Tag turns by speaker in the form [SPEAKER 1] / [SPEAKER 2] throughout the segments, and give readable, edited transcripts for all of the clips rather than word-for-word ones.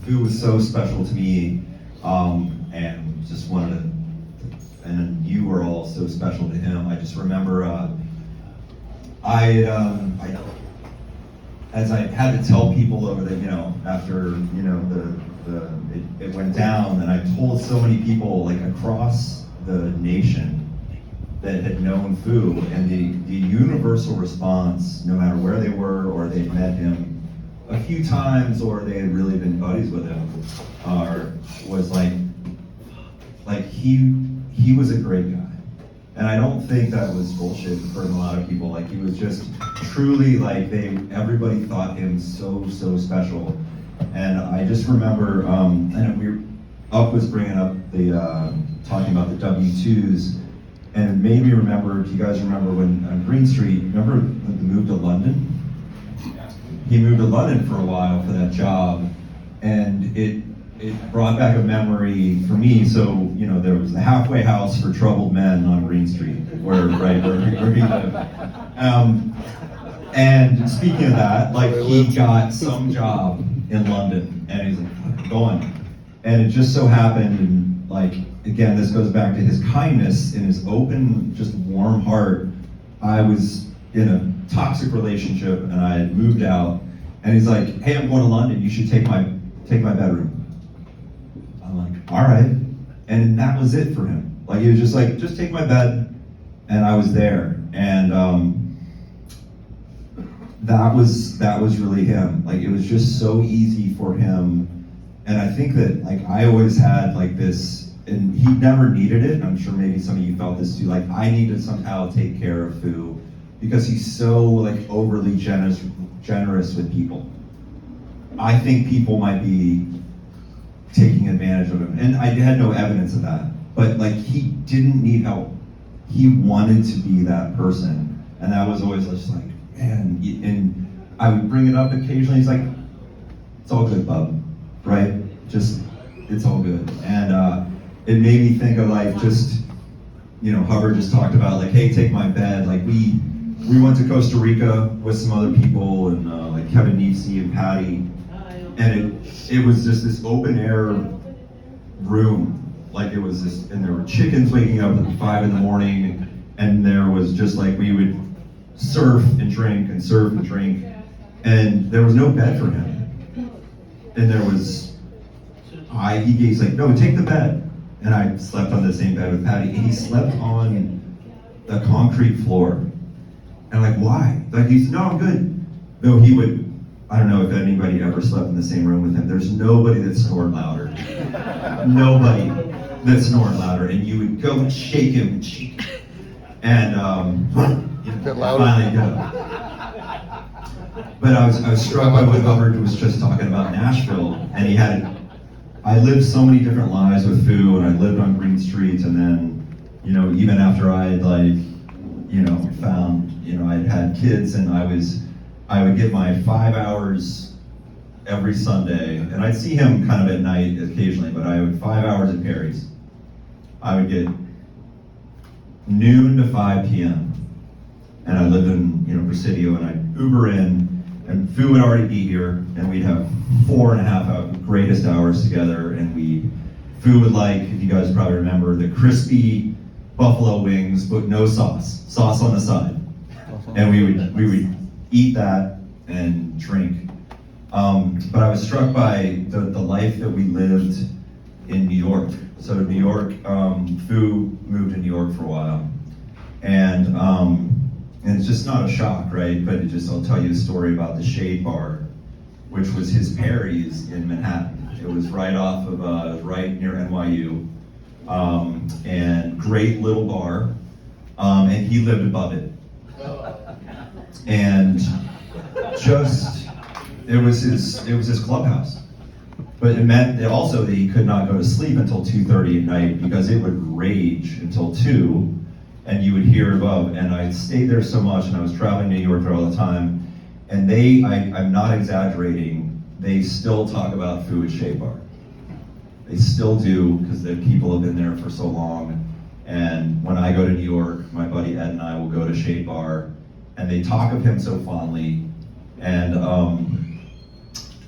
[SPEAKER 1] food was so special to me, and just wanted to, and you were all so special to him. I just remember, as I had to tell people over the, after, it went down, and I told so many people, like, across the nation that had known Fu, and the universal response, no matter where they were, or they'd met him a few times, or they had really been buddies with him, was like he was a great guy. And I don't think that was bullshit for a lot of people. Like, he was just truly, like, everybody thought him so special. And I just remember, was bringing up talking about the W-2s, and it made me remember, do you guys remember when on Green Street, remember the move to London? He moved to London for a while for that job, and it brought back a memory for me. So, there was the halfway house for troubled men on Green Street, where we live. And speaking of that, like, he got some job in London, and he's like, going. And it just so happened, and like, again, this goes back to his kindness and his open, just warm heart. I was in a toxic relationship, and I had moved out, and he's like, hey, I'm going to London, you should take my bedroom. I'm like, all right. And that was it for him. Like, he was just like, just take my bed, and I was there. And that was really him. Like, it was just so easy for him. And I think that, like, I always had like this, and he never needed it. I'm sure maybe some of you felt this too. Like, I need to somehow take care of Fu because he's so, like, overly generous with people. I think people might be taking advantage of him, and I had no evidence of that. But, like, he didn't need help. He wanted to be that person, and that was always just like, man. And I would bring it up occasionally. He's like, "It's all good, bub, right? Just, it's all good." And it made me think of, like, just, Hubbard just talked about, like, hey, take my bed. Like, we went to Costa Rica with some other people, and like Kevin Neepsey and Patty, and it was just this open air room. Like, it was this, and there were chickens waking up at 5 a.m, and there was just, like, we would surf and drink, and there was no bed for him. And there was, he's like, no, take the bed. And I slept on the same bed with Patty, and he slept on the concrete floor. And I'm like, why? Like, he said, no, I'm good. No, he would, I don't know if anybody ever slept in the same room with him. There's nobody that snored louder. Nobody that snored louder. And you would go and shake him, and finally go. But I was struck by what Hubbard was just talking about Nashville, and I lived so many different lives with Fu, and I lived on Green Street, and then, even after I had, like, found, I'd had kids, and I would get my 5 hours every Sunday, and I'd see him kind of at night occasionally, but I would 5 hours at Perry's. I would get noon to 5 p.m. And I lived in, Presidio, and I'd Uber in, and Fu would already be here, and we'd have 4.5 greatest hours together, and Fu would like, if you guys probably remember, the crispy buffalo wings, but no sauce on the side. And we would eat that and drink. But I was struck by the life that we lived in New York. So New York, Fu moved to New York for a while. And it's just not a shock, right? But I'll tell you a story about the Shade Bar, which was his Perry's in Manhattan. It was right off of, right near NYU. And great little bar. And he lived above it. And it was his clubhouse. But it meant also that he could not go to sleep until 2:30 at night because it would rage until 2, and you would hear above. And I stayed there so much, and I was traveling to New York there all the time. And I'm not exaggerating, they still talk about Fu at Shade Bar. They still do, because the people have been there for so long. And when I go to New York, my buddy Ed and I will go to Shade Bar, and they talk of him so fondly. And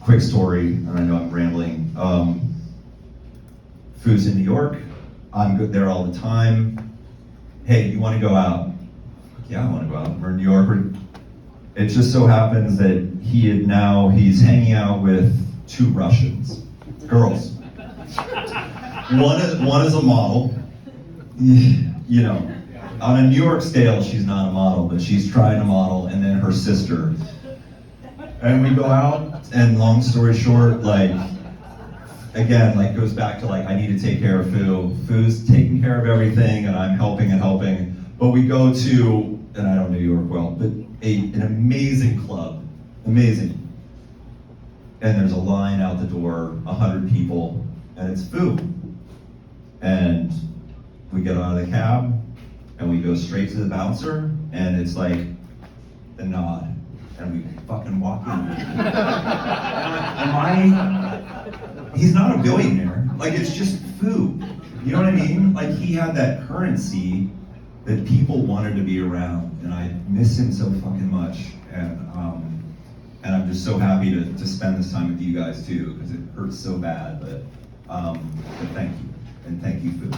[SPEAKER 1] quick story, and I know I'm rambling. Foo's in New York. I'm good there all the time. Hey, you want to go out? Yeah, I want to go out. We're in New York. It just so happens that he's hanging out with 2 Russians, girls. One is a model. You know, on a New York scale, she's not a model, but she's trying to model, and then her sister. And we go out, and long story short, like, again, like, goes back to, like, I need to take care of Fu. Fu's taking care of everything, and I'm helping and helping. But we go to, and I don't know New York well, but an amazing club, amazing. And there's a line out the door, 100 people, and it's Fu. And we get out of the cab, and we go straight to the bouncer, and it's like the nod, and we fucking walk in. He's not a billionaire. Like, it's just Fu. You know what I mean? Like, he had that currency that people wanted to be around, and I miss him so fucking much. And I'm just so happy to spend this time with you guys too, because it hurts so bad. But thank you, and thank you, Fu.